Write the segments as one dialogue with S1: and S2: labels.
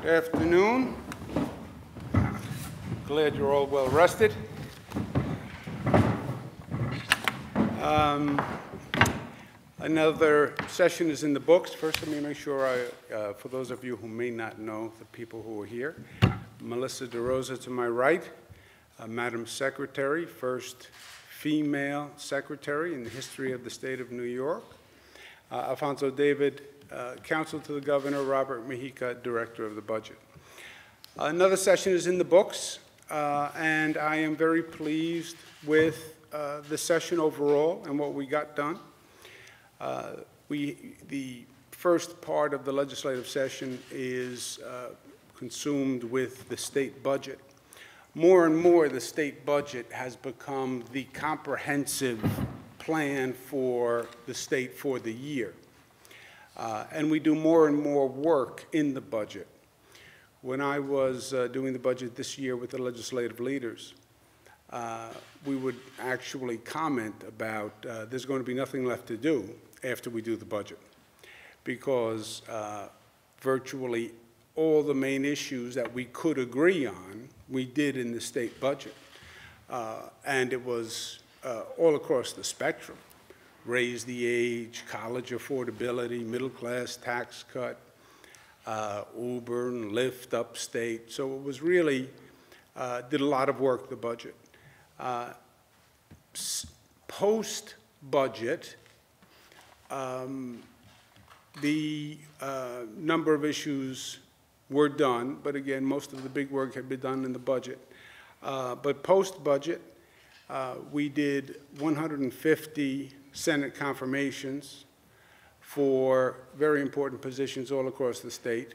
S1: Afternoon. Glad you're all well rested. Another session is in the books. First, let me make sure for those of you who may not know, the people who are here, Melissa DeRosa to my right, Madam Secretary, first female secretary in the history of the state of New York. Alfonso David, counsel to the governor. Robert Mujica, director of the budget. Another session is in the books, and I am very pleased with the session overall and what we got done. The first part of the legislative session is consumed with the state budget. More and more, the state budget has become the comprehensive plan for the state for the year. And we do more and more work in the budget. When I was doing the budget this year with the legislative leaders, we would actually comment about there's going to be nothing left to do after we do the budget, because virtually all the main issues that we could agree on, we did in the state budget. And it was all across the spectrum. Raise the age, college affordability, middle class tax cut, Uber and Lyft upstate. So it was really, did a lot of work, the budget. Post-budget, the number of issues were done, but again, most of the big work had been done in the budget. But post-budget, we did 150 Senate confirmations for very important positions all across the state.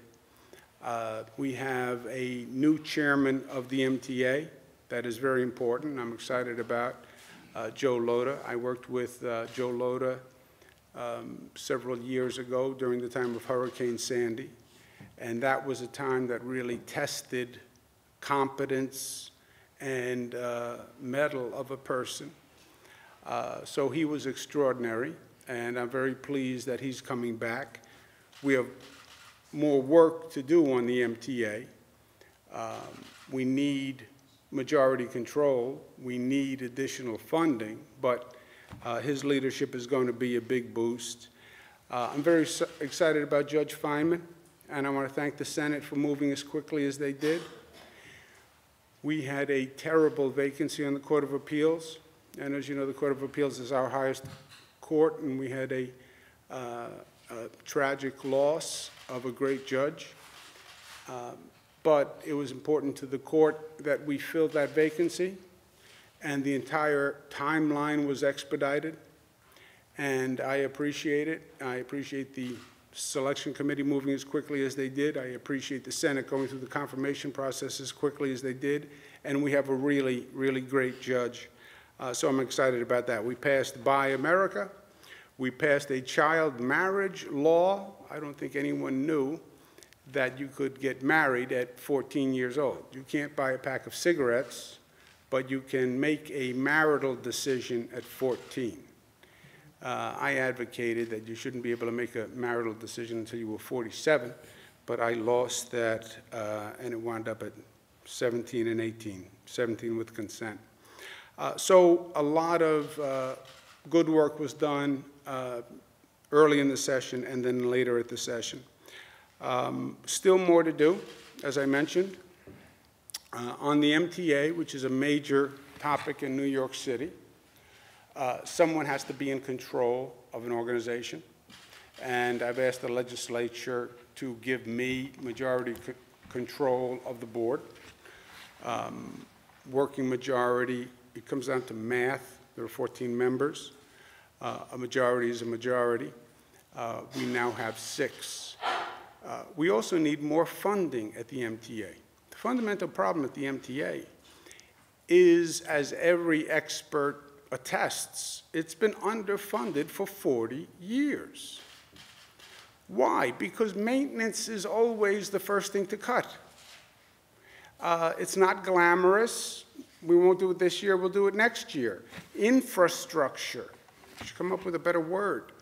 S1: We have a new chairman of the MTA. That is very important. I'm excited about Joe Loda. I worked with Joe Loda several years ago during the time of Hurricane Sandy. And that was a time that really tested competence and mettle of a person. So he was extraordinary, and I'm very pleased that he's coming back. We have more work to do on the MTA. We need majority control. We need additional funding, but his leadership is going to be a big boost. I'm very excited about Judge Feinman, and I want to thank the Senate for moving as quickly as they did. We had a terrible vacancy on the Court of Appeals, and as you know, the Court of Appeals is our highest court, and we had a tragic loss of a great judge. But it was important to the court that we filled that vacancy, and the entire timeline was expedited, and I appreciate it. I appreciate the selection committee moving as quickly as they did. I appreciate the Senate going through the confirmation process as quickly as they did, and we have a really, really great judge. So I'm excited about that. We passed Buy America. We passed a child marriage law. I don't think anyone knew that you could get married at 14 years old. You can't buy a pack of cigarettes, but you can make a marital decision at 14. I advocated that you shouldn't be able to make a marital decision until you were 47, but I lost that, and it wound up at 17 and 18, 17 with consent. So a lot of good work was done early in the session and then later at the session. Still more to do, as I mentioned. On the MTA, which is a major topic in New York City, someone has to be in control of an organization. And I've asked the legislature to give me majority control of the board. Working majority, it comes down to math. There are 14 members. A majority is a majority. We now have 6. We also need more funding at the MTA. The fundamental problem at the MTA is, as every expert attests, it's been underfunded for 40 years. Why? Because maintenance is always the first thing to cut. It's not glamorous. We won't do it this year, we'll do it next year. Infrastructure. I should come up with a better word.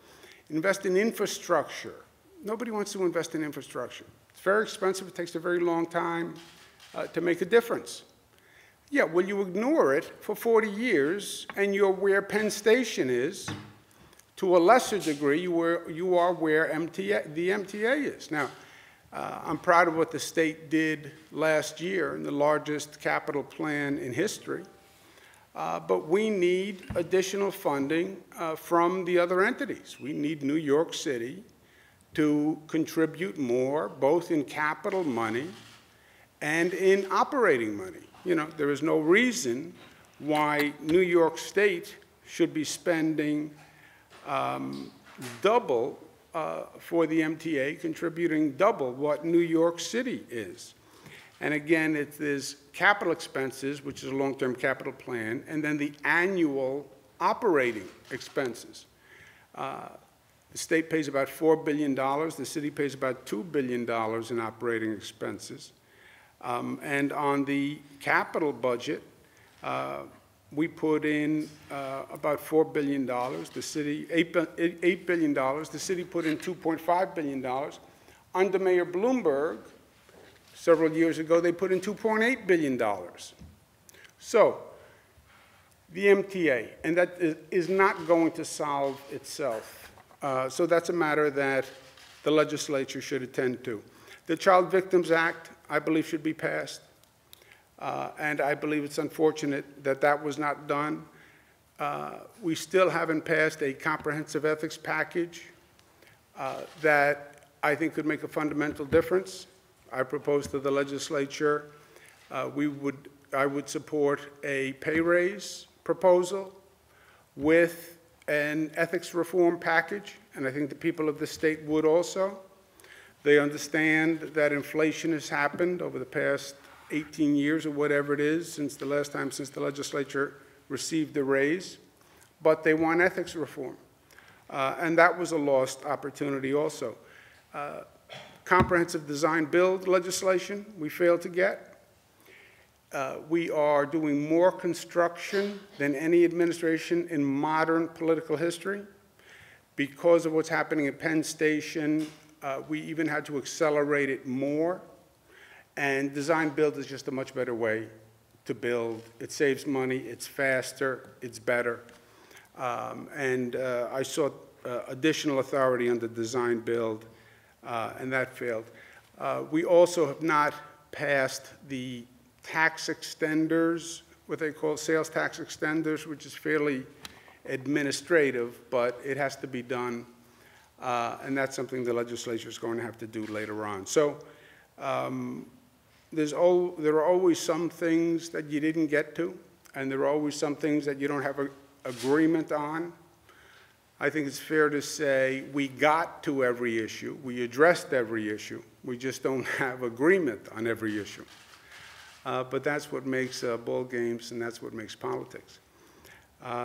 S1: Invest in infrastructure. Nobody wants to invest in infrastructure. It's very expensive. It takes a very long time to make a difference. Yeah, well, you ignore it for 40 years, and you're where Penn Station is. To a lesser degree, you are where the MTA is. Now, I'm proud of what the state did last year in the largest capital plan in history, but we need additional funding from the other entities. We need New York City to contribute more, both in capital money and in operating money. You know, there is no reason why New York State should be spending double for the MTA, contributing double what New York City is. And again, there's capital expenses, which is a long-term capital plan, and then the annual operating expenses. The state pays about $4 billion. The city pays about $2 billion in operating expenses. And on the capital budget, we put in about $4 billion. The city, $8 billion. The city put in $2.5 billion. Under Mayor Bloomberg, several years ago, they put in $2.8 billion. So the MTA, and that is not going to solve itself. So that's a matter that the legislature should attend to. The Child Victims Act, I believe, should be passed. And I believe it's unfortunate that that was not done. We still haven't passed a comprehensive ethics package that I think could make a fundamental difference. I propose to the legislature, I would support a pay raise proposal with an ethics reform package, and I think the people of the state would also. They understand that inflation has happened over the past 18 years or whatever it is since the last time since the legislature received the raise, but they want ethics reform. And that was a lost opportunity also. Comprehensive design build legislation we failed to get. We are doing more construction than any administration in modern political history. Because of what's happening at Penn Station, we even had to accelerate it more. And design build is just a much better way to build. It saves money, it's faster, it's better. I sought additional authority under design build, and that failed. We also have not passed the tax extenders, what they call sales tax extenders, which is fairly administrative, but it has to be done. And that's something the legislature is going to have to do later on. So there are always some things that you didn't get to, and there are always some things that you don't have an agreement on. I think it's fair to say we got to every issue. We addressed every issue. We just don't have agreement on every issue. But that's what makes ball games, and that's what makes politics.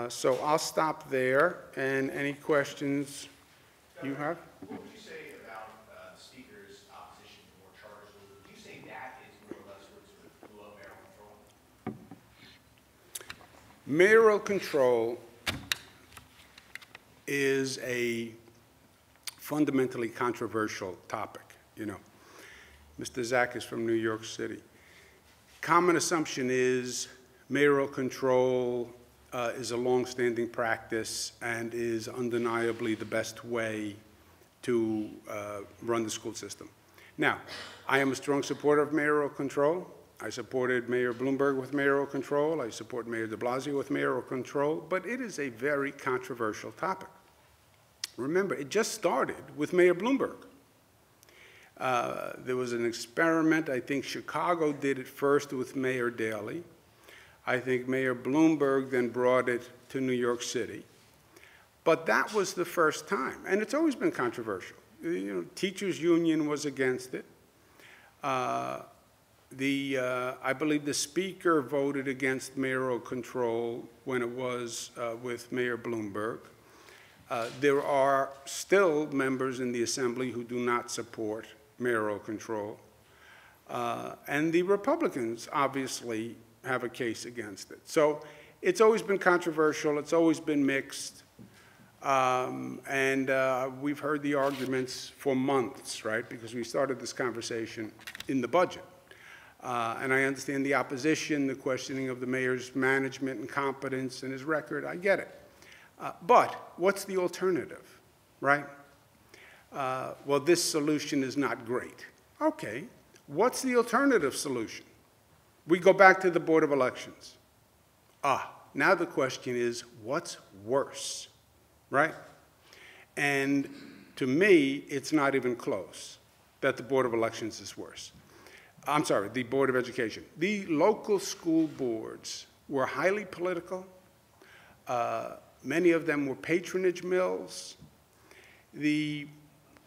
S1: So I'll stop there, and any questions you have?
S2: What would you say about the Speaker's opposition to more charter schools? Would you say that is more or less what sort of blew up mayoral control?
S1: Mayoral control is a fundamentally controversial topic, you know. Mr. Zak is from New York City. Common assumption is mayoral control is a long-standing practice and is undeniably the best way to run the school system. Now, I am a strong supporter of mayoral control. I supported Mayor Bloomberg with mayoral control. I support Mayor de Blasio with mayoral control, but it is a very controversial topic. Remember, it just started with Mayor Bloomberg. There was an experiment. I think Chicago did it first with Mayor Daley. I think Mayor Bloomberg then brought it to New York City. But that was the first time, and it's always been controversial. You know, teachers' union was against it. I believe the Speaker voted against mayoral control when it was with Mayor Bloomberg. There are still members in the Assembly who do not support mayoral control. And the Republicans obviously have a case against it. So it's always been controversial. It's always been mixed. We've heard the arguments for months, right? Because we started this conversation in the budget. And I understand the opposition, the questioning of the mayor's management and competence and his record. I get it. But what's the alternative, right? Well, this solution is not great. Okay, what's the alternative solution? We go back to the Board of Elections. Now the question is, what's worse, right? And to me, it's not even close that the Board of Elections is worse. I'm sorry, the Board of Education. The local school boards were highly political. Many of them were patronage mills. The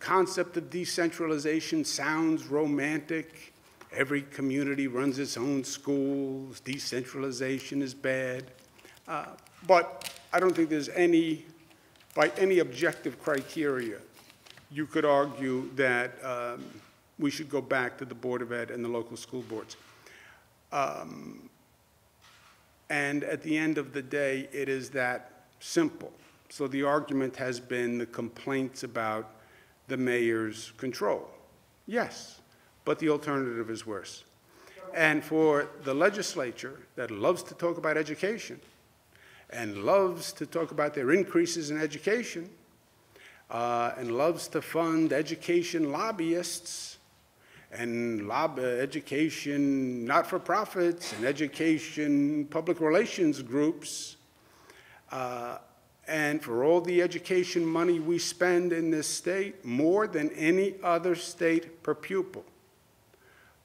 S1: concept of decentralization sounds romantic. Every community runs its own schools. Decentralization is bad. But I don't think there's any, by any objective criteria, you could argue that we should go back to the Board of Ed and the local school boards. And at the end of the day, it is that simple. So the argument has been the complaints about the mayor's control. Yes, but the alternative is worse. And for the legislature that loves to talk about education and loves to talk about their increases in education and loves to fund education lobbyists and education not-for-profits and education public relations groups, and for all the education money we spend in this state, more than any other state per pupil,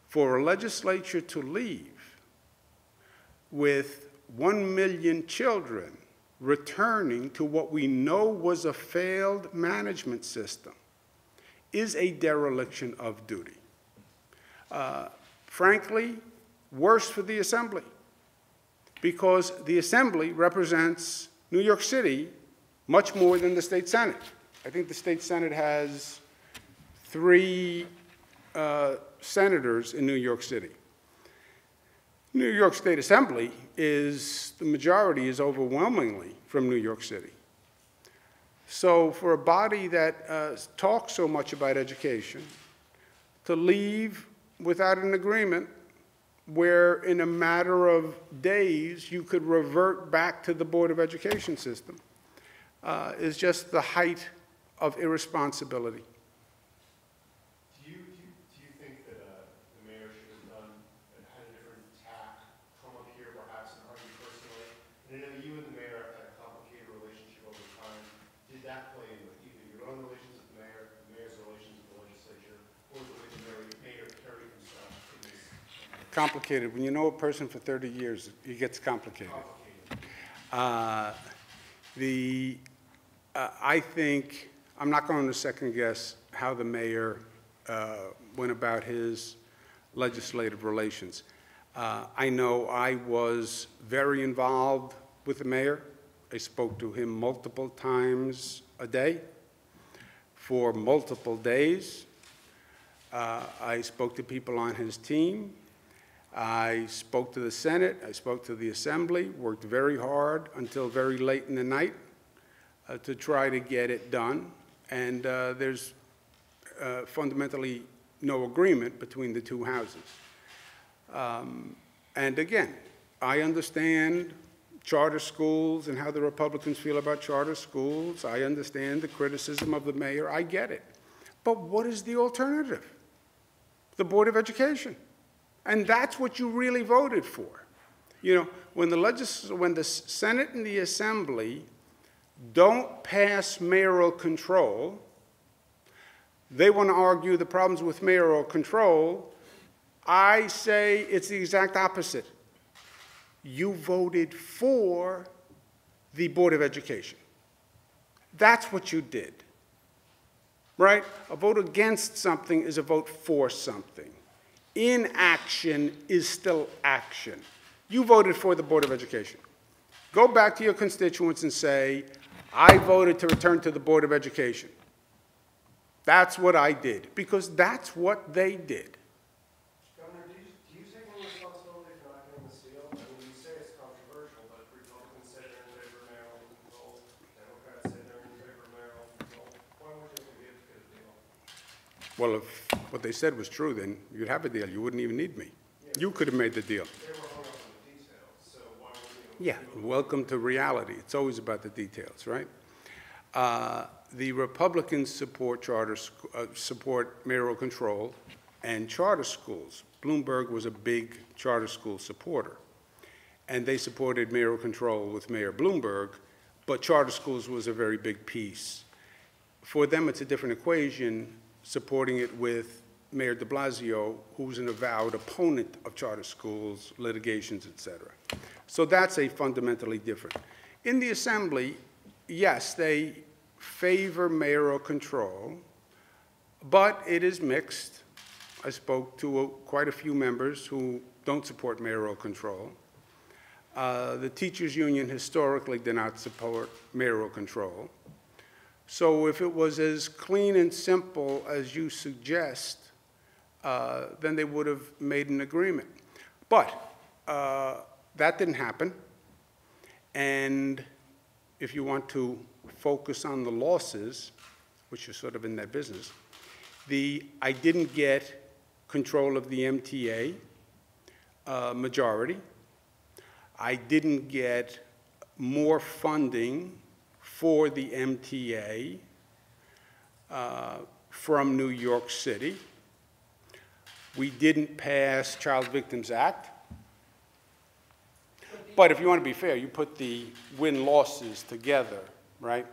S1: for a legislature to leave with 1 million children returning to what we know was a failed management system is a dereliction of duty. Frankly, worse for the Assembly, because the Assembly represents New York City much more than the State Senate. I think the State Senate has 3 senators in New York City. New York State Assembly the majority is overwhelmingly from New York City. So for a body that talks so much about education to leave without an agreement where in a matter of days you could revert back to the Board of Education system is just the height of irresponsibility.
S3: Do you think that the mayor should have had a different tack, come up here perhaps and argue personally? And I know you and the mayor have had a complicated relationship over time. Did that play in with either your own relations with the mayor's relations with the legislature, or the way the mayor carried himself in this?
S1: Complicated. When you know a person for 30 years, it gets complicated. I think, I'm not going to second guess how the mayor went about his legislative relations. I know I was very involved with the mayor. I spoke to him multiple times a day for multiple days. I spoke to people on his team. I spoke to the Senate. I spoke to the Assembly, worked very hard until very late in the night to try to get it done. And there's fundamentally no agreement between the two houses. And again, I understand charter schools and how the Republicans feel about charter schools. I understand the criticism of the mayor. I get it. But what is the alternative? The Board of Education. And that's what you really voted for. You know, when the Senate and the Assembly don't pass mayoral control, they want to argue the problems with mayoral control. I say it's the exact opposite. You voted for the Board of Education. That's what you did, right? A vote against something is a vote for something. Inaction is still action. You voted for the Board of Education. Go back to your constituents and say, I voted to return to the Board of Education. That's what I did, because that's what they did.
S3: Governor, do you take any responsibility for not getting the seal? I mean, you say it's controversial, but Republicans say they're in favor of mayoral control, Democrats say they're in favor
S1: Well, if what they said was true, then you'd have a deal. You wouldn't even need me. You could have made the deal.
S3: They were hung up on the details, so why wouldn't you?
S1: Yeah, welcome to reality. It's always about the details, right? The Republicans support support mayoral control and charter schools. Bloomberg was a big charter school supporter, and they supported mayoral control with Mayor Bloomberg, but charter schools was a very big piece. For them, it's a different equation, supporting it with Mayor de Blasio, who's an avowed opponent of charter schools, litigations, et cetera. So that's a fundamentally different. In the Assembly, yes, they favor mayoral control, but it is mixed. I spoke to quite a few members who don't support mayoral control. The teachers' union historically did not support mayoral control. So if it was as clean and simple as you suggest, then they would have made an agreement. But that didn't happen. And if you want to focus on the losses, which is sort of in that business, I didn't get control of the MTA majority. I didn't get more funding for the MTA from New York City. We didn't pass Child Victims Act. But if you want to be fair, you put the win-losses together, right?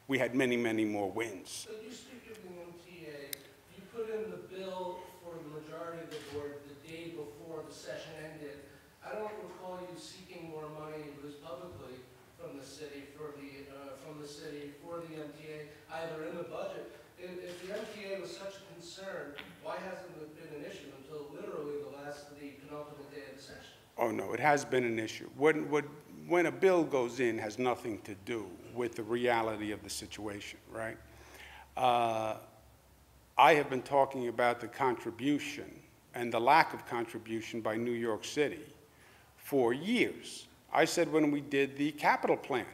S1: We had many, many more wins.
S4: So you speak of the MTA, you put in the bill for the majority of the board the day before the session ended. I don't recall you seeking more money, at least publicly, from the city for the MTA, either in the budget. If the MTA was such a concern, why hasn't it been an issue until literally the penultimate day of the session?
S1: Oh, no, it has been an issue. When a bill goes in, has nothing to do with the reality of the situation, right? I have been talking about the contribution and the lack of contribution by New York City for years. I said when we did the capital plan,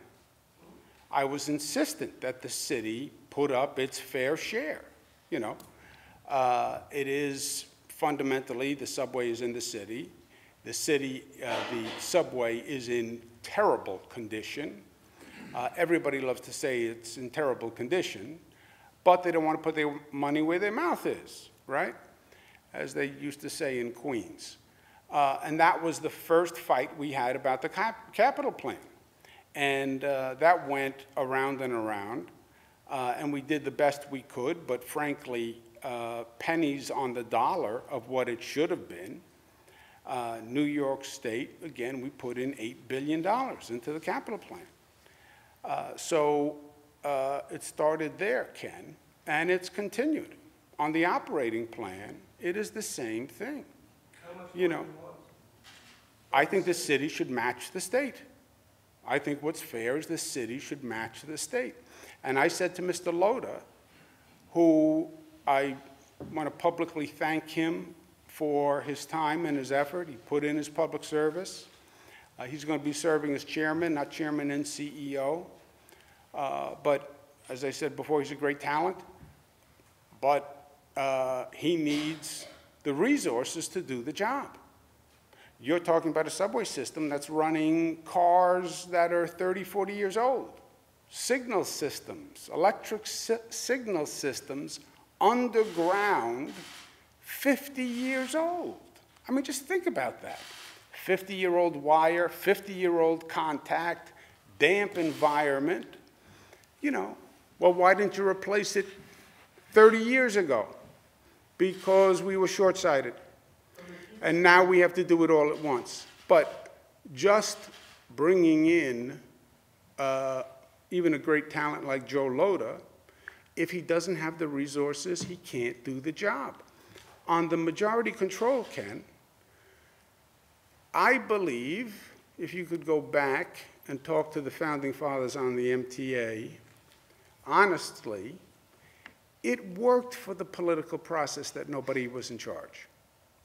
S1: I was insistent that the city put up its fair share. You know, it is fundamentally, the subway is in the city. The subway is in terrible condition. Everybody loves to say it's in terrible condition, but they don't want to put their money where their mouth is, right? As they used to say in Queens. And that was the first fight we had about the capital plan. And that went around and around. And we did the best we could, but frankly, pennies on the dollar of what it should have been. New York State, again, we put in $8 billion into the capital plan. So it started there, Ken, and it's continued. On the operating plan, it is the same thing. You know, I think the city should match the state. I think what's fair is the city should match the state. And I said to Mr. Loda, who I want to publicly thank him for his time and his effort. He put in his public service. He's going to be serving as chairman, not chairman and CEO. But as I said before, he's a great talent. But he needs the resources to do the job. You're talking about a subway system that's running cars that are 30, 40 years old. Signal systems, electric signal systems underground, 50 years old. I mean, just think about that. 50-year-old wire, 50-year-old contact, damp environment. You know, well, why didn't you replace it 30 years ago? Because we were short-sighted. And now we have to do it all at once. But just bringing in even a great talent like Joe Loda, if he doesn't have the resources, he can't do the job. On the majority control, Ken, I believe, if you could go back and talk to the founding fathers on the MTA, honestly, it worked for the political process that nobody was in charge.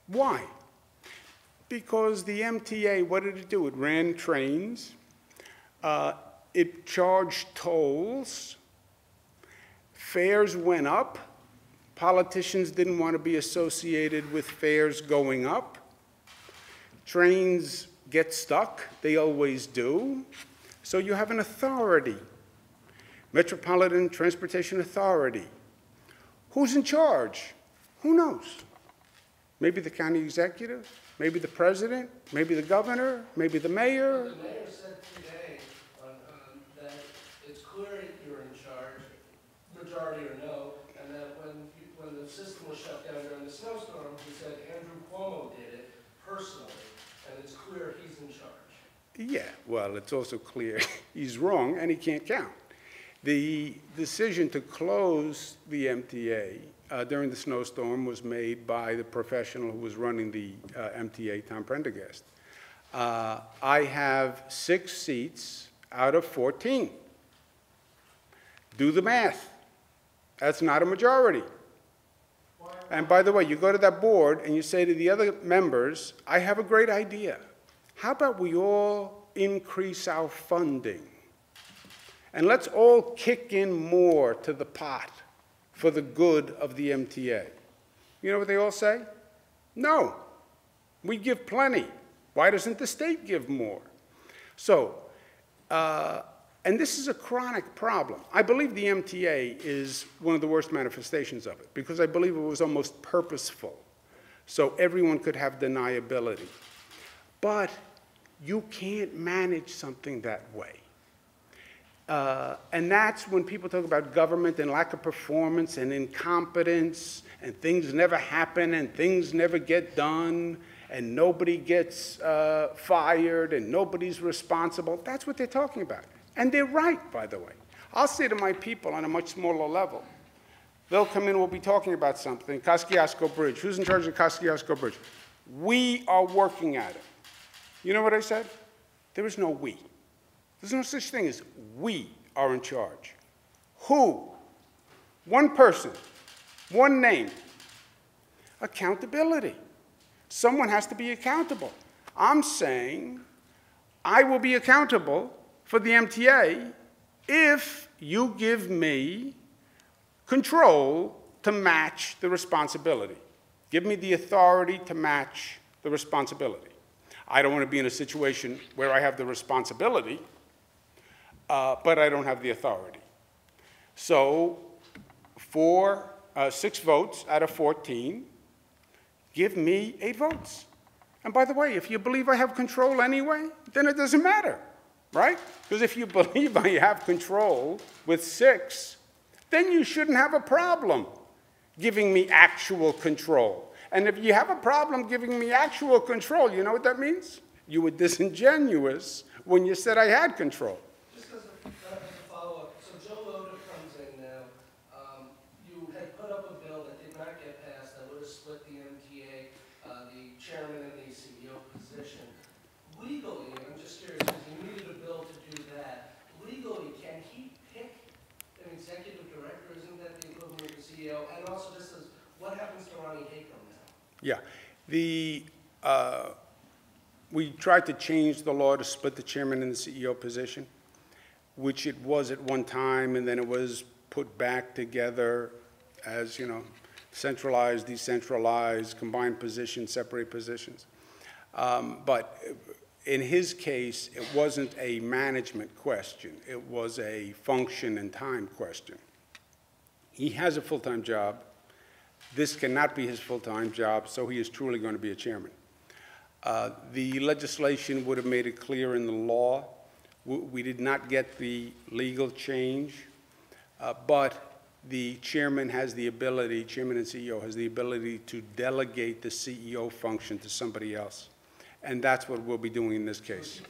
S1: Why? Because the MTA, what did it do? It ran trains. It charged tolls. Fares went up. Politicians didn't want to be associated with fares going up. Trains get stuck, they always do. So you have an authority, Metropolitan Transportation Authority. Who's in charge? Who knows? Maybe the county executive, maybe the president, maybe the governor, maybe the mayor.
S4: The mayor said today that it's clear you're in charge, majority or no, and that when the system was shut down during the snowstorm, he said Andrew Cuomo did it personally, and it's clear he's in charge.
S1: Yeah, well, it's also clear he's wrong and he can't count. The decision to close the MTA during the snowstorm was made by the professional who was running the MTA, Tom Prendergast. I have 6 seats out of 14. Do the math. That's not a majority. And by the way, you go to that board and you say to the other members, I have a great idea. How about we all increase our funding? And let's all kick in more to the pot for the good of the MTA. You know what they all say? No, we give plenty. Why doesn't the state give more? So, and this is a chronic problem. I believe the MTA is one of the worst manifestations of it because I believe it was almost purposeful, so everyone could have deniability. But you can't manage something that way. And that's when people talk about government and lack of performance and incompetence and things never happen and things never get done and nobody gets fired and nobody's responsible. That's what they're talking about. And they're right, by the way. I'll say to my people on a much smaller level, they'll come in, we'll be talking about something, Kosciuszko Bridge. Who's in charge of Kosciuszko Bridge? We are working at it. You know what I said? There is no we. There's no such thing as we are in charge. Who? One person, one name. Accountability. Someone has to be accountable. I'm saying I will be accountable for the MTA if you give me control to match the responsibility. Give me the authority to match the responsibility. I don't want to be in a situation where I have the responsibility, but I don't have the authority. So 6 votes out of 14, give me 8 votes. And by the way, if you believe I have control anyway, then it doesn't matter, right? Because if you believe I have control with 6, then you shouldn't have a problem giving me actual control. And if you have a problem giving me actual control, you know what that means? You were disingenuous when you said I had control.
S4: Just as a follow-up, so Joe Loda comes in now. You had put up a bill that did not get passed that would have split the MTA, the chairman and the CEO position. Legally, I'm just curious, because you needed a bill to do that. Legally, can he pick an executive director? Isn't that the equivalent of the CEO? And also, just as, what happens to Ronnie Haycom now?
S1: Yeah. We tried to change the law to split the chairman and the CEO position, which it was at one time, and then it was put back together as, you know, centralized, decentralized, combined positions, separate positions. But in his case, it wasn't a management question. It was a function and time question. He has a full-time job. This cannot be his full-time job, so he is truly going to be a chairman. The legislation would have made it clear in the law. We did not get the legal change, but the chairman has the ability, chairman and CEO has the ability to delegate the CEO function to somebody else. And that's what we'll be doing in this case.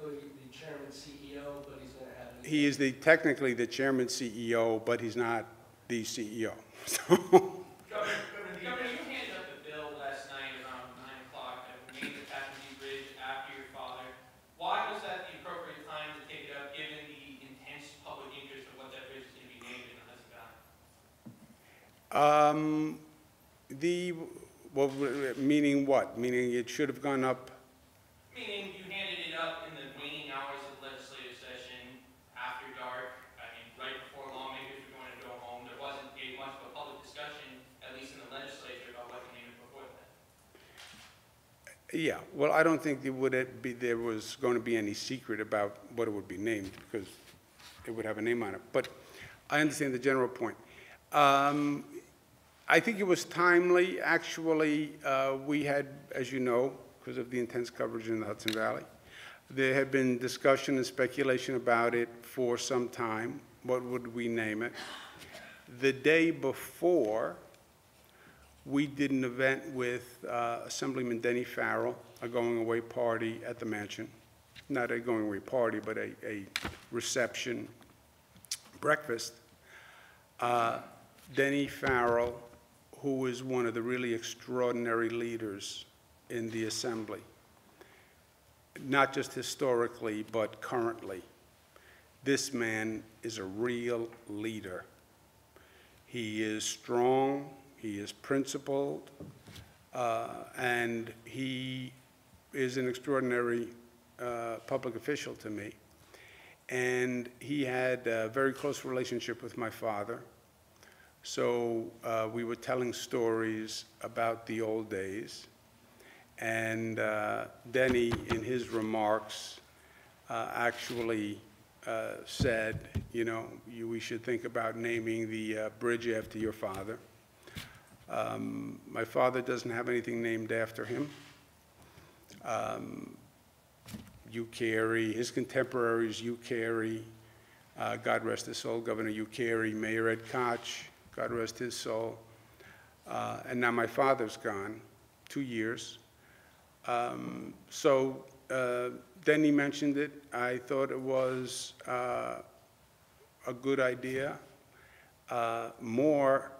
S4: So is he technically the chairman CEO, but he's going to have...
S1: He is technically the chairman CEO, but he's not the CEO. So.
S5: Governor, you handed up a bill last night around 9 o'clock that would name the Tappan Bridge after your father. Why was that the appropriate time to take it up, given the intense public interest of what that bridge is going to be named in the Hudson Valley?
S1: Well, meaning what? Meaning it should have gone up?
S5: Meaning you handed it up in the waning hours of the legislative session, after dark, I mean, right before lawmakers were going to go home. There wasn't much of a public discussion
S1: Yeah, well, I don't think there was going to be any secret about what it would be named, because it would have a name on it. But I understand the general point. I think it was timely. Actually, we had, as you know, because of the intense coverage in the Hudson Valley, there had been discussion and speculation about it for some time. What would we name it? The day before, we did an event with Assemblyman Denny Farrell, a going-away party at the mansion. Not a going-away party, but a reception breakfast. Denny Farrell, who is one of the really extraordinary leaders in the Assembly, not just historically, but currently. This man is a real leader. He is strong, he is principled, and he is an extraordinary public official to me. And he had a very close relationship with my father. So we were telling stories about the old days. And Denny, in his remarks, actually said, you know, we should think about naming the bridge after your father. My father doesn't have anything named after him. Hugh Carey, his contemporaries, Hugh Carey, God rest his soul, Governor Hugh Carey, Mayor Ed Koch, God rest his soul. And now my father's gone, 2 years. Denny mentioned it. I thought it was a good idea. Or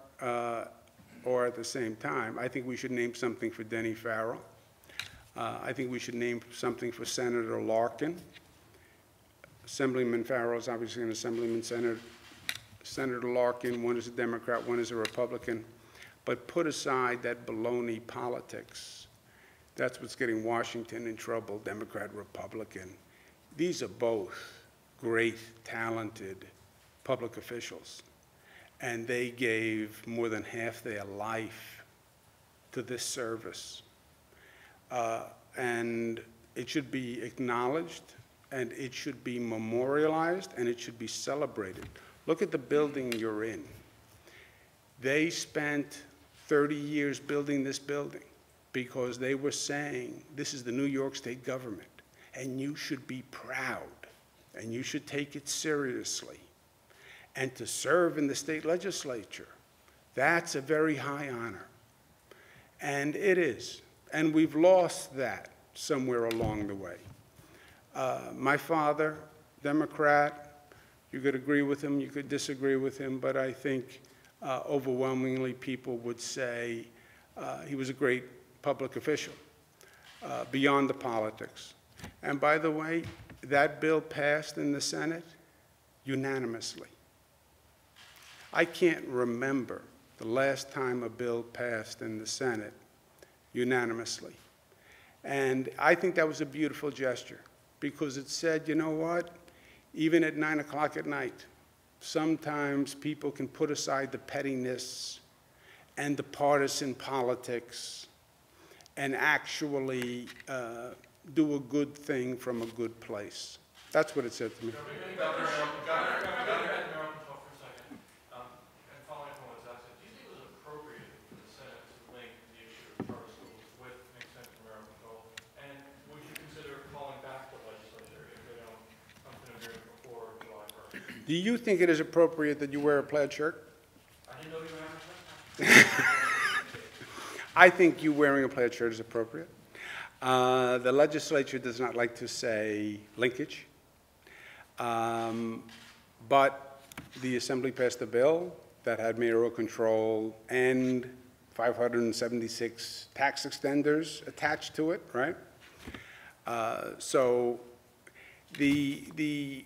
S1: at the same time, I think we should name something for Denny Farrell. I think we should name something for Senator Larkin. Assemblyman Farrell is obviously an assemblyman. Senator Larkin, one is a Democrat, one is a Republican. But put aside that baloney politics. That's what's getting Washington in trouble, Democrat, Republican. These are both great, talented public officials. And they gave more than half their life to this service. And it should be acknowledged, and it should be memorialized, and it should be celebrated. Look at the building you're in. They spent 30 years building this building because they were saying, this is the New York State government, and you should be proud, and you should take it seriously. And to serve in the state legislature, that's a very high honor. And it is. And we've lost that somewhere along the way. My father, Democrat, you could agree with him, you could disagree with him, but I think overwhelmingly people would say he was a great public official, beyond the politics. And by the way, that bill passed in the Senate unanimously. I can't remember the last time a bill passed in the Senate unanimously. And I think that was a beautiful gesture because it said, you know what, even at 9 o'clock at night, sometimes people can put aside the pettiness and the partisan politics and actually do a good thing from a good place. That's what it said to me. Do you think it is appropriate that you wear a plaid shirt?
S5: I didn't know you were having a shirt.
S1: I think you wearing a plaid shirt is appropriate. The legislature does not like to say linkage, but the Assembly passed a bill that had mayoral control and 576 tax extenders attached to it, right? So we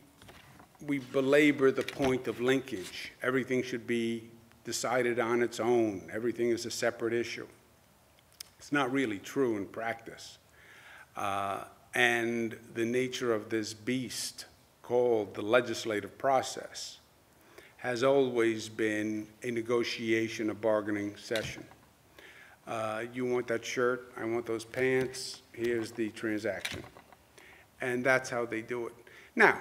S1: belabor the point of linkage. Everything should be decided on its own. Everything is a separate issue. It's not really true in practice. And the nature of this beast called the legislative process has always been a negotiation, a bargaining session. You want that shirt, I want those pants, here's the transaction. And that's how they do it. Now,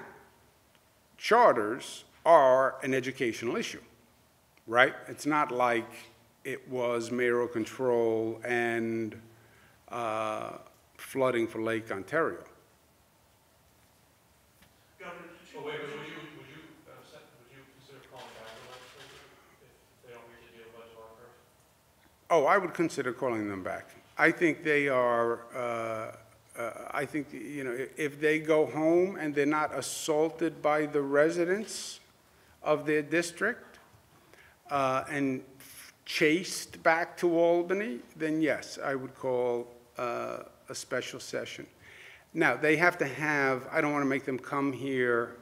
S1: charters are an educational issue, right? It's not like it was mayoral control and flooding for Lake Ontario.
S5: But wait, would you consider calling back the legislature if they don't reach a deal by July 1st?
S1: Oh, I would consider calling them back. I think they are, I think, you know, if they go home and they're not assaulted by the residents of their district and chased back to Albany, then yes, I would call a special session. Now, they have to have, I don't want to make them come here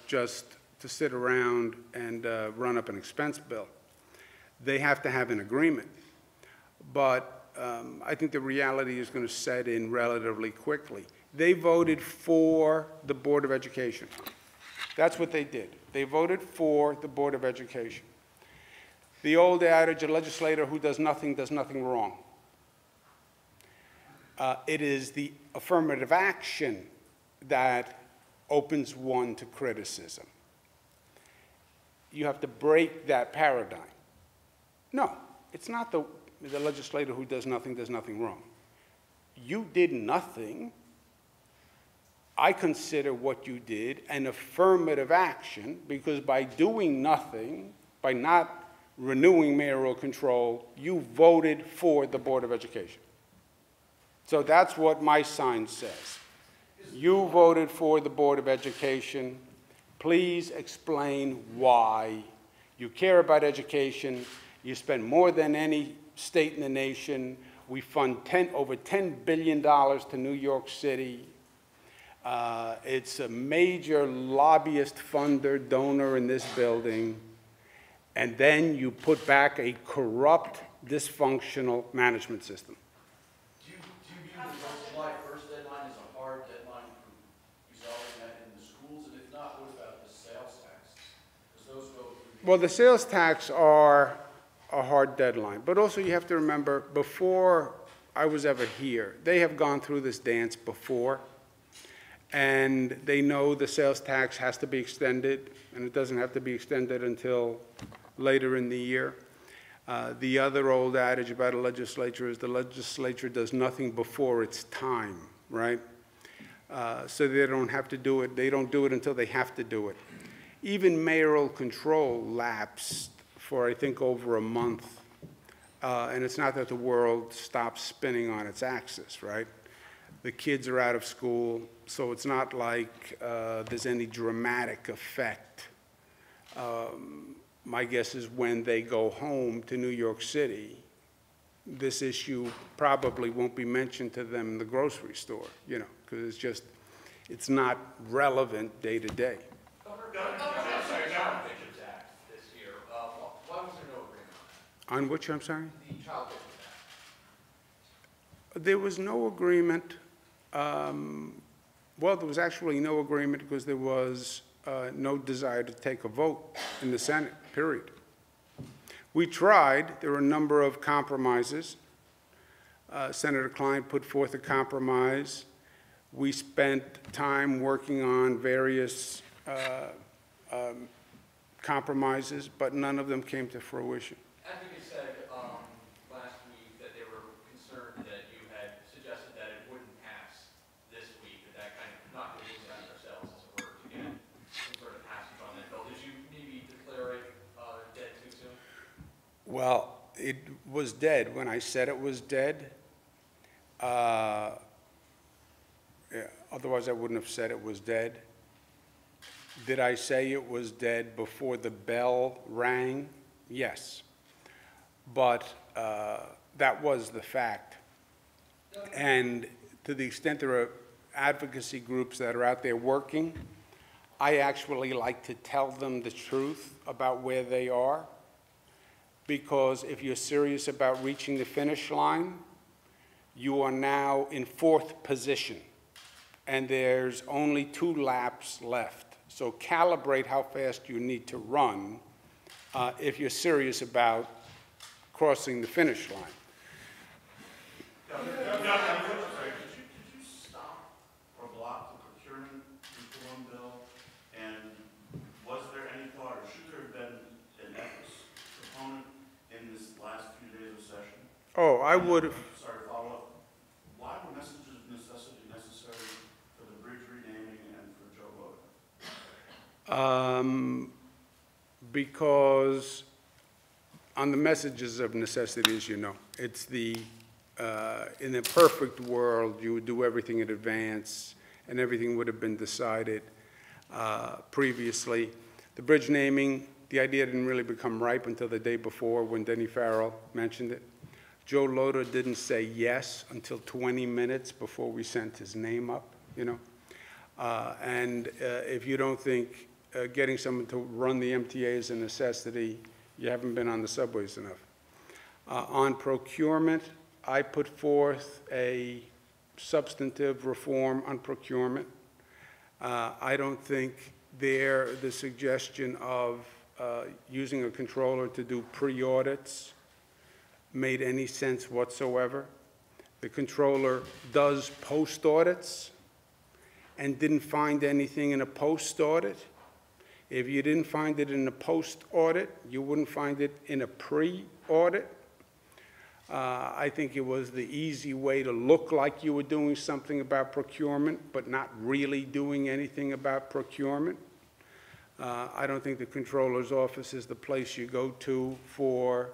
S1: just to sit around and run up an expense bill. They have to have an agreement. But I think the reality is going to set in relatively quickly. They voted for the Board of Education. That's what they did. They voted for the Board of Education. The old adage, a legislator who does nothing wrong. It is the affirmative action that opens one to criticism. You have to break that paradigm. No, it's not the legislator who does nothing wrong. You did nothing. I consider what you did an affirmative action because by doing nothing, by not renewing mayoral control, you voted for the Board of Education. So that's what my sign says. You voted for the Board of Education. Please explain why. You care about education. You spend more than any state in the nation. We fund over $10 billion to New York City. It's a major lobbyist funder, donor in this building. And then you put back a corrupt, dysfunctional management system.
S6: Do you view the July 1st deadline as a hard deadline for resolving that in the schools? And if not, what about the sales tax? Because those go through.
S1: Well, the sales tax are a hard deadline. But also you have to remember, before I was ever here, they have gone through this dance before. And they know the sales tax has to be extended, and it doesn't have to be extended until later in the year. The other old adage about a legislature is the legislature does nothing before its time, right? So they don't have to do it. They don't do it until they have to do it. Even mayoral control lapsed for, I think, over a month. And it's not that the world stops spinning on its axis, right? The kids are out of school, so it's not like there's any dramatic effect. My guess is when they go home to New York City, this issue probably won't be mentioned to them in the grocery store, you know, because it's not relevant day to day.
S6: This year, why was there no agreement
S1: On which, I'm sorry?
S6: on that? The child victims act.
S1: There was no agreement. Well, there was actually no agreement because there was no desire to take a vote in the Senate, period. We tried. There were a number of compromises. Senator Klein put forth a compromise. We spent time working on various compromises, but none of them came to fruition.
S6: Advocates said last week that they were concerned that you had suggested that it wouldn't pass this week, that kind of knocked the wings out of ourselves, as it were, to get some sort of passage on that bill. Did you maybe declare it dead too soon?
S1: Well, it was dead when I said it was dead. Yeah, otherwise, I wouldn't have said it was dead. Did I say it was dead before the bell rang? Yes. But that was the fact. And to the extent there are advocacy groups that are out there working, I actually like to tell them the truth about where they are, because if you're serious about reaching the finish line, you are now in 4th position, and there's only 2 laps left. So calibrate how fast you need to run if you're serious about crossing the finish line.
S7: Could you stop or block the procurement reform bill? And was there any thought, or should there have been an ethics component in this last few days of session?
S1: Oh, I would have.
S7: Sorry, follow up. Why were messages of necessity necessary for the bridge renaming and for Joe Loda?
S1: Because on the messages of necessity, as you know, it's in a perfect world, you would do everything in advance and everything would have been decided previously. The bridge naming, the idea didn't really become ripe until the day before when Denny Farrell mentioned it. Joe Loda didn't say yes until 20 minutes before we sent his name up, you know. And if you don't think getting someone to run the MTA is a necessity, you haven't been on the subways enough. On procurement, I put forth a substantive reform on procurement. I don't think the suggestion of using a controller to do pre-audits made any sense whatsoever. The controller does post-audits and didn't find anything in a post-audit. If you didn't find it in a post-audit, you wouldn't find it in a pre-audit. I think it was the easy way to look like you were doing something about procurement, but not really doing anything about procurement. I don't think the controller's office is the place you go to for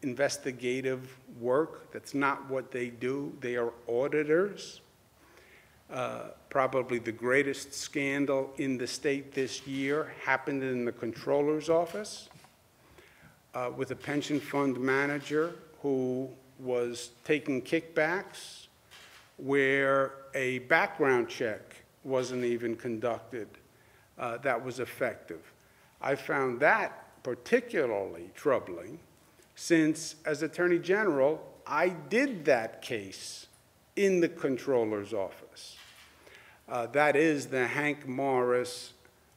S1: investigative work. That's not what they do. They are auditors. Probably the greatest scandal in the state this year happened in the controller's office with a pension fund manager who was taking kickbacks where a background check wasn't even conducted that was effective. I found that particularly troubling since, as Attorney General, I did that case in the controller's office. That is the Hank Morris,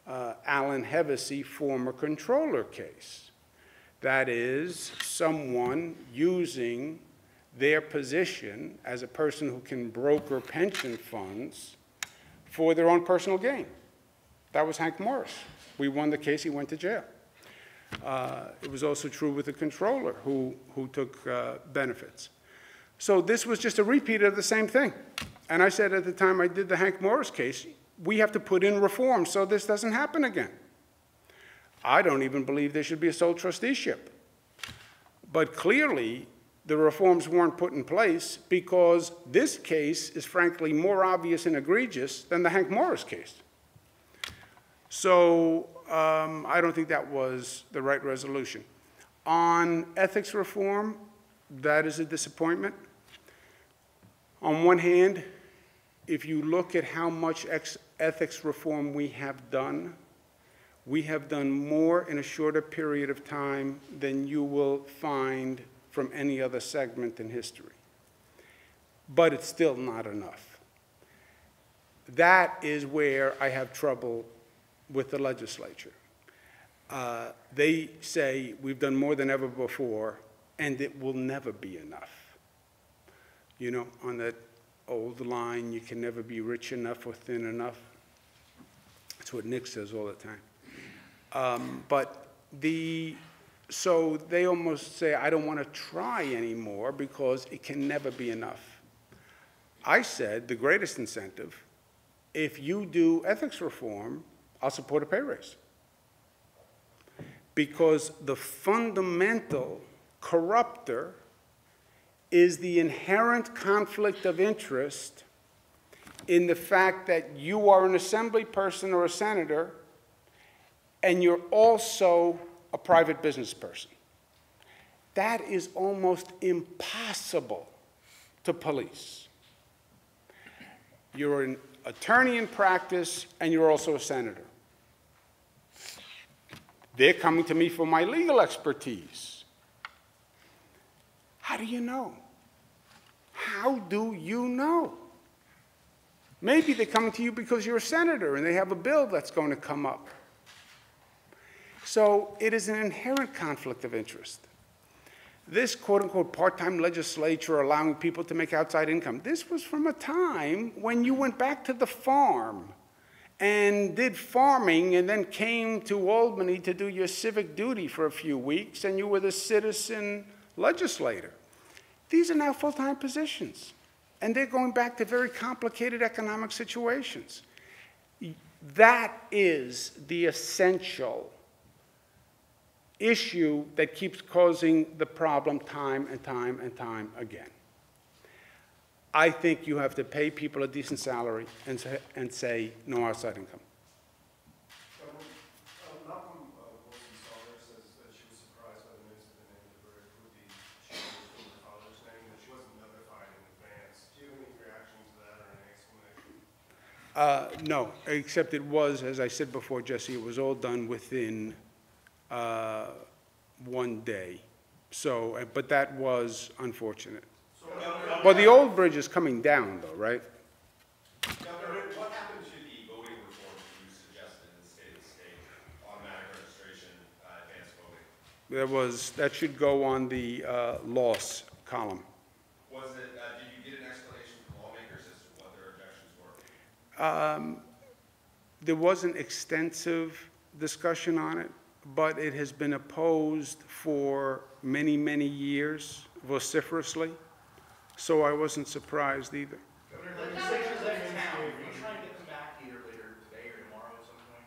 S1: Alan Hevesy former controller case. That is someone using their position as a person who can broker pension funds for their own personal gain. That was Hank Morris. We won the case, he went to jail. It was also true with the controller who took benefits. So this was just a repeat of the same thing. And I said at the time I did the Hank Morris case, we have to put in reform so this doesn't happen again. I don't even believe there should be a sole trusteeship. But clearly, the reforms weren't put in place because this case is frankly more obvious and egregious than the Hank Morris case. So I don't think that was the right resolution. On ethics reform, that is a disappointment. On one hand, if you look at how much ethics reform we have done more in a shorter period of time than you will find from any other segment in history. But it's still not enough. That is where I have trouble with the legislature. They say we've done more than ever before, and it will never be enough. You know, on that old line, you can never be rich enough or thin enough. That's what Nick says all the time. So they almost say, I don't want to try anymore because it can never be enough. I said the greatest incentive, if you do ethics reform, I'll support a pay raise. Because the fundamental corrupter is the inherent conflict of interest in the fact that you are an assembly person or a senator and you're also a private business person. That is almost impossible to police. You're an attorney in practice and you're also a senator. They're coming to me for my legal expertise. How do you know? How do you know? Maybe they're coming to you because you're a senator and they have a bill that's going to come up. So it is an inherent conflict of interest. this quote-unquote part-time legislature allowing people to make outside income, this was from a time when you went back to the farm and did farming and then came to Albany to do your civic duty for a few weeks, and you were the citizen legislator. These are now full-time positions, and they're going back to very complicated economic situations. That is the essential issue that keeps causing the problem time and time and time again. I think you have to pay people a decent salary and say no outside income.
S3: Malcolm Wilson Salter says that she was surprised by the news of the name of the bridge with the change from her father's name, that she wasn't notified in advance. Do you have any reaction to that or any explanation?
S1: No, except it was, as I said before, Jesse, it was all done within 1 day. So, but that was unfortunate. Well, the old bridge is coming down, though, right?
S8: Governor, what happened to the voting reforms you suggested in the state, automatic registration, advanced voting?
S1: That should go on the loss column.
S8: Was it, did you get an explanation from lawmakers as to what their objections were?
S1: There was an extensive discussion on it, but it has been opposed for many, many years, vociferously, so I wasn't surprised either.
S6: Governor, legislatures out of town, are you trying to get them back either later today or tomorrow at some point?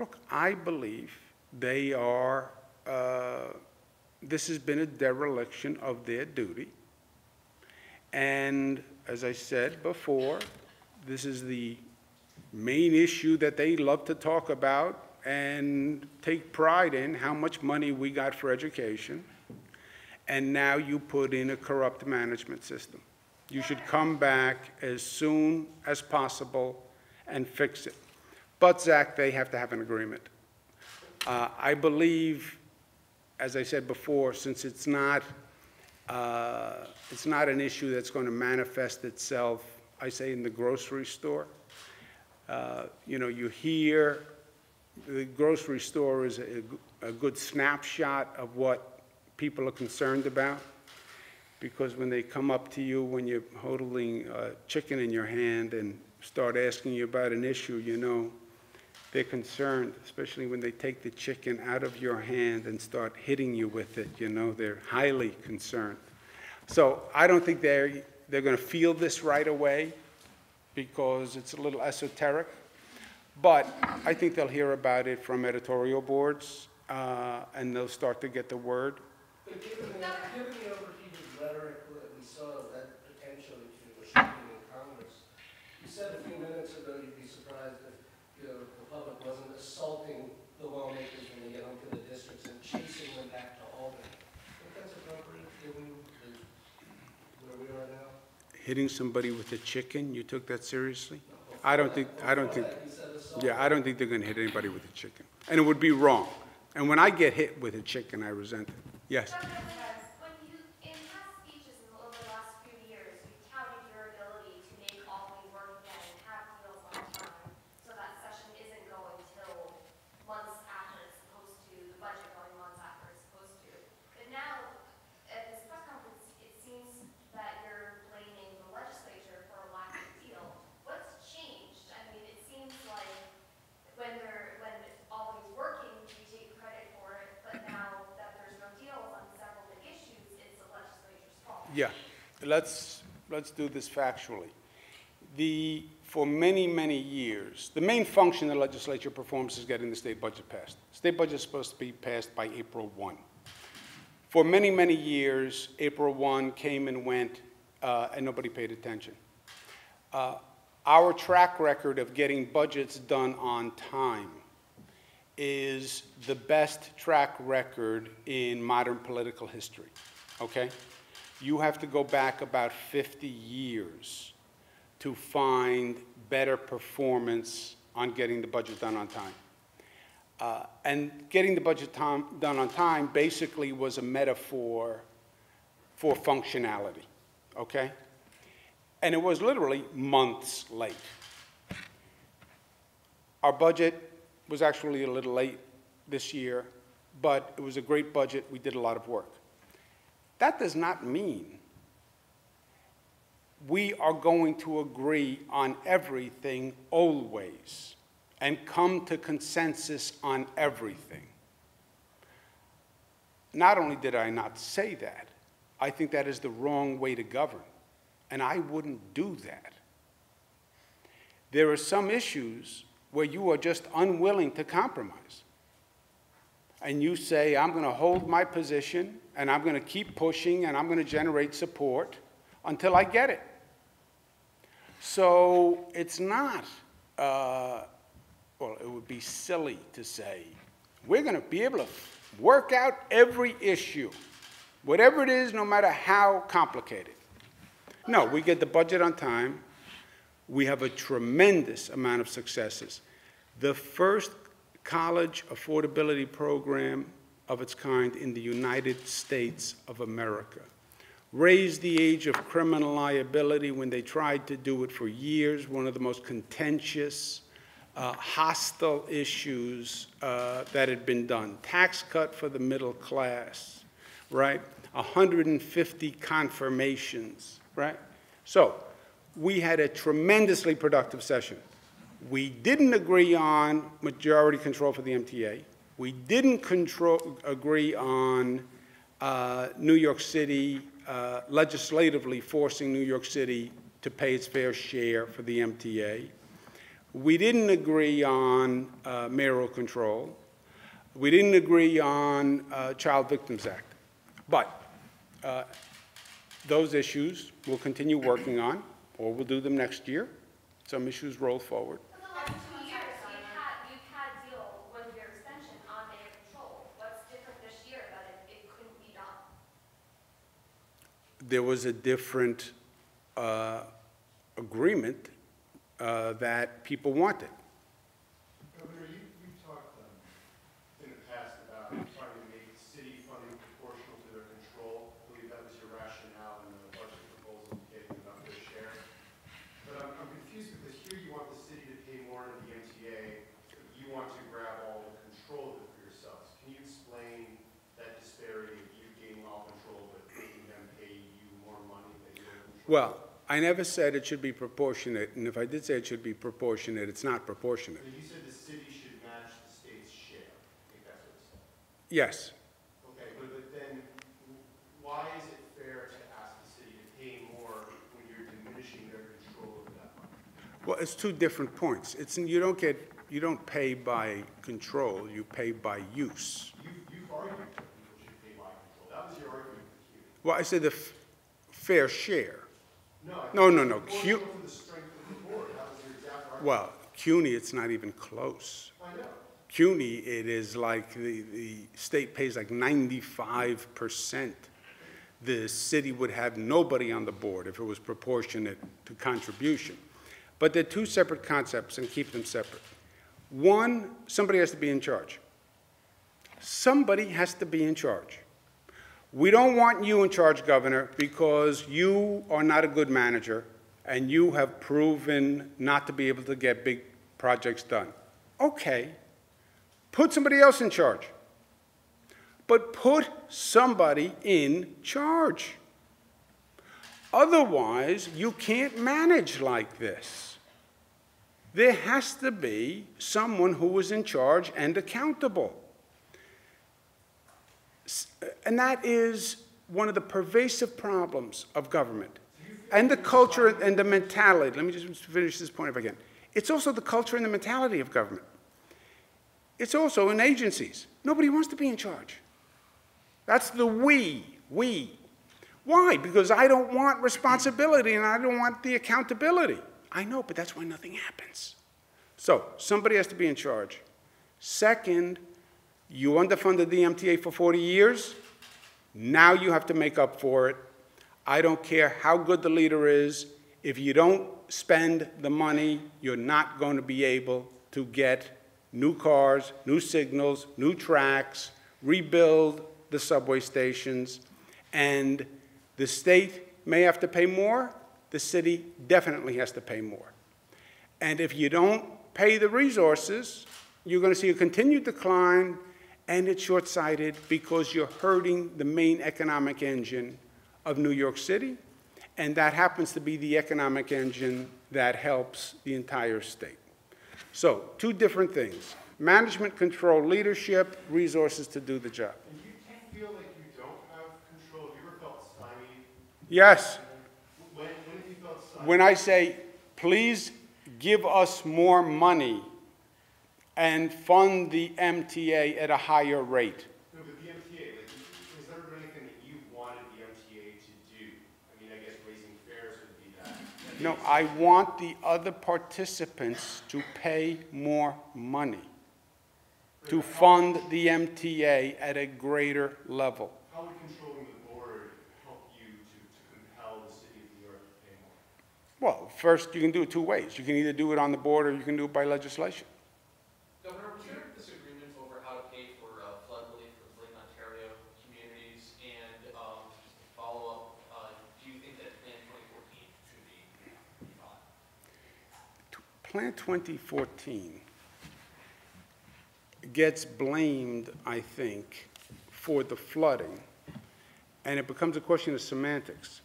S1: Look, I believe they are, this has been a dereliction of their duty, and as I said before, this is the main issue that they love to talk about and take pride in, how much money we got for education. And now you put in a corrupt management system. You should come back as soon as possible and fix it. But, Zach, they have to have an agreement. I believe, as I said before, since it's not an issue that's going to manifest itself, I say, in the grocery store. You know, you hear the grocery store is a good snapshot of what people are concerned about, because when they come up to you when you're holding chicken in your hand and start asking you about an issue, you know, they're concerned, especially when they take the chicken out of your hand and start hitting you with it, you know, they're highly concerned. So I don't think they're going to feel this right away because it's a little esoteric, but I think they'll hear about it from editorial boards and they'll start to get the word.
S4: But given the overheated rhetoric that we saw that potentially to a shooting in Congress, you said a few minutes ago you'd be surprised if the public wasn't assaulting the lawmakers when they get onto the districts and chasing them back to Albany. I think that's appropriate given where we are now.
S1: Hitting somebody with a chicken, you took that seriously? I don't think, yeah, I don't think they're going to hit anybody with a chicken. And it would be wrong. And when I get hit with a chicken, I resent it. Yes?
S9: When you, in past speeches over the last few years, you touted your ability to make Albany work again and have deals on time, so that session isn't going till months after it's supposed to, the budget going months after it's supposed to. But now, at this press conference, it seems that you're blaming the legislature for a lack of deal. What's changed? I mean, it seems like when Albany's working, you take credit for it, but now that there's no deals on several big issues, it's the legislature's fault.
S1: Yeah. Let's do this factually. For many, many years, the main function the legislature performs is getting the state budget passed. The state budget is supposed to be passed by April 1. For many, many years, April 1 came and went, and nobody paid attention. Our track record of getting budgets done on time is the best track record in modern political history, okay? You have to go back about 50 years to find better performance on getting the budget done on time. And getting the budget done on time basically was a metaphor for functionality, okay? And it was literally months late. Our budget was actually a little late this year but it was a great budget. We did a lot of work. That does not mean we are going to agree on everything always and come to consensus on everything. Not only did I not say that, I think that is the wrong way to govern, and I wouldn't do that. There are some issues where you are just unwilling to compromise. And you say, I'm going to hold my position, and I'm going to keep pushing, and I'm going to generate support until I get it. So it's not, well, it would be silly to say, we're going to be able to work out every issue, whatever it is, no matter how complicated. No, we get the budget on time. We have a tremendous amount of successes. The first college affordability program of its kind in the United States of America raised the age of criminal liability when they tried to do it for years, one of the most contentious, hostile issues that had been done. Tax cut for the middle class, right? 150 confirmations, right? So we had a tremendously productive session. We didn't agree on majority control for the MTA. We didn't agree on New York City, legislatively forcing New York City to pay its fair share for the MTA. We didn't agree on mayoral control. We didn't agree on Child Victims Act. But those issues we'll continue working on, or we'll do them next year. Some issues roll forward.
S9: For the last 2 years, you've had deal 1-year extension on mayor control. What's different this year that it couldn't be done?
S1: There was a different agreement that people wanted.
S3: Governor, you've talked in the past about trying to make city funding proportional to their control. I believe that was your rationale in the budget proposal, getting about their share. But I'm confused because here you want the city to pay more into the MTA, but you want to grab all the control of it for yourselves. Can you explain that disparity of you gaining all control but making them pay you more money than you control?
S1: Well, I never said it should be proportionate, and if I did say it should be proportionate, it's not proportionate.
S3: So you said the city should match the state's share. I think that's what it said.
S1: Yes.
S3: Okay, but then why is it fair to ask the city to pay more when you're diminishing their control over that money?
S1: Well, it's two different points. You don't pay by control, you pay by use.
S3: You've argued that people should pay by control. That was your argument with Cuny.
S1: Well, I said the fair share.
S3: No.
S1: No.
S3: Proportional to the strength of the board. That was your exact argument.
S1: Well, CUNY, it's not even close.
S3: I know.
S1: CUNY, it is like the state pays like 95%. The city would have nobody on the board if it was proportionate to contribution. But they're two separate concepts, and keep them separate. One, somebody has to be in charge. Somebody has to be in charge. We don't want you in charge, Governor, because you are not a good manager and you have proven not to be able to get big projects done. Okay, put somebody else in charge. But put somebody in charge. Otherwise, you can't manage like this. There has to be someone who is in charge and accountable. And that is one of the pervasive problems of government. And the culture and the mentality. Let me just finish this point if I can. It's also the culture and the mentality of government. It's also in agencies. Nobody wants to be in charge. That's the we. Why? Because I don't want responsibility and I don't want the accountability. I know, but that's why nothing happens. So somebody has to be in charge. Second, you underfunded the MTA for 40 years. Now you have to make up for it. I don't care how good the leader is. If you don't spend the money, you're not going to be able to get new cars, new signals, new tracks, rebuild the subway stations. And the state may have to pay more. The city definitely has to pay more. And if you don't pay the resources, you're going to see a continued decline. and it's short-sighted because you're hurting the main economic engine of New York City, and that happens to be the economic engine that helps the entire state. So, two different things: management, control, leadership, resources to do the job.
S3: And you feel like you don't have control? Have you ever felt stymied?
S1: Yes.
S3: When have you felt stymied?
S1: When I say, please give us more money and fund the MTA at a higher rate.
S3: No, but the MTA, like, has there been anything that you wanted the MTA to do? I mean, I guess raising fares would be that.
S1: No, I want the other participants to pay more money to fund the MTA at a greater level.
S3: How would controlling the board help you to compel the city of New York to pay more?
S1: Well, first, you can do it two ways. You can either do it on the board or you can do it by legislation.
S6: Governor, was there a disagreement over how to pay for flood relief for Lake Ontario communities? And just to follow up, do you think that Plan 2014 should be revived?
S1: Plan 2014 gets blamed, I think, for the flooding, and it becomes a question of semantics.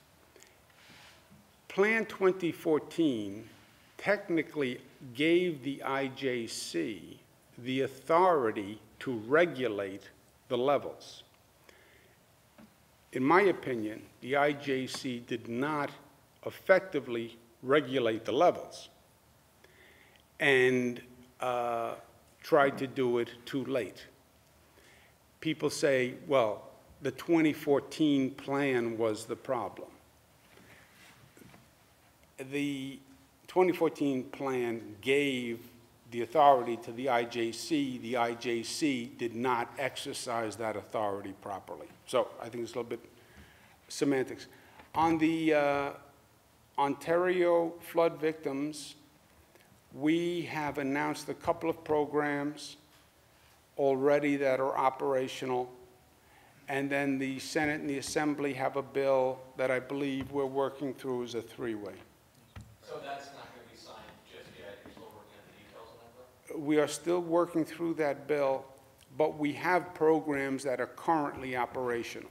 S1: Plan 2014 technically gave the IJC the authority to regulate the levels. In my opinion, the IJC did not effectively regulate the levels and tried to do it too late. People say, well, the 2014 plan was the problem. The 2014 plan gave the authority to the IJC. The IJC did not exercise that authority properly. So I think it's a little bit semantics. On the Ontario flood victims, we have announced a couple of programs already that are operational, and then the Senate and the Assembly have a bill that I believe we're working through as a three-way.
S6: So that's not going to be signed just yet? You're still working on the details on that bill?
S1: We are still working through that bill, but we have programs that are currently operational.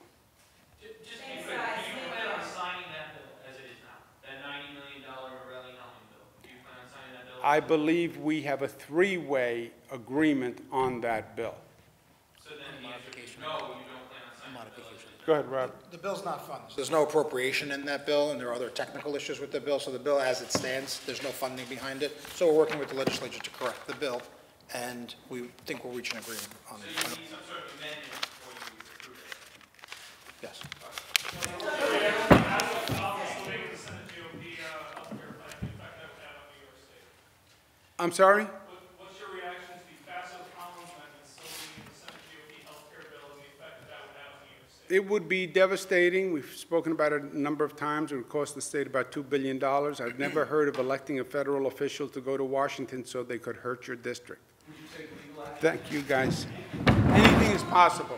S5: Just be clear, do you plan on signing that bill as it is now? That $90 million Morelli Helming bill? Do you plan on signing that bill?
S1: I believe we have a three-way agreement on that bill.
S5: So then the answer is no, you don't plan on signing that bill.
S1: Go ahead, Rob.
S10: The bill's not funded. There's no appropriation in that bill, and there are other technical issues with the bill. So the bill as it stands, there's no funding behind it. So we're working with the legislature to correct the bill, and we think we'll reach an agreement on
S5: So
S10: it.
S5: you need some sort of amendment before you approve it?
S10: Yes.
S1: I'm sorry?
S11: What's your reaction to the passive Collins amendment still being in the Senate GOP healthcare bill and the effect that would have on New York State?
S1: It would be devastating. We've spoken about it a number of times. It would cost the state about $2 billion. I've never heard of electing a federal official to go to Washington so they could hurt your district.
S4: Would you take legal action?
S1: Thank you, guys. Anything is possible.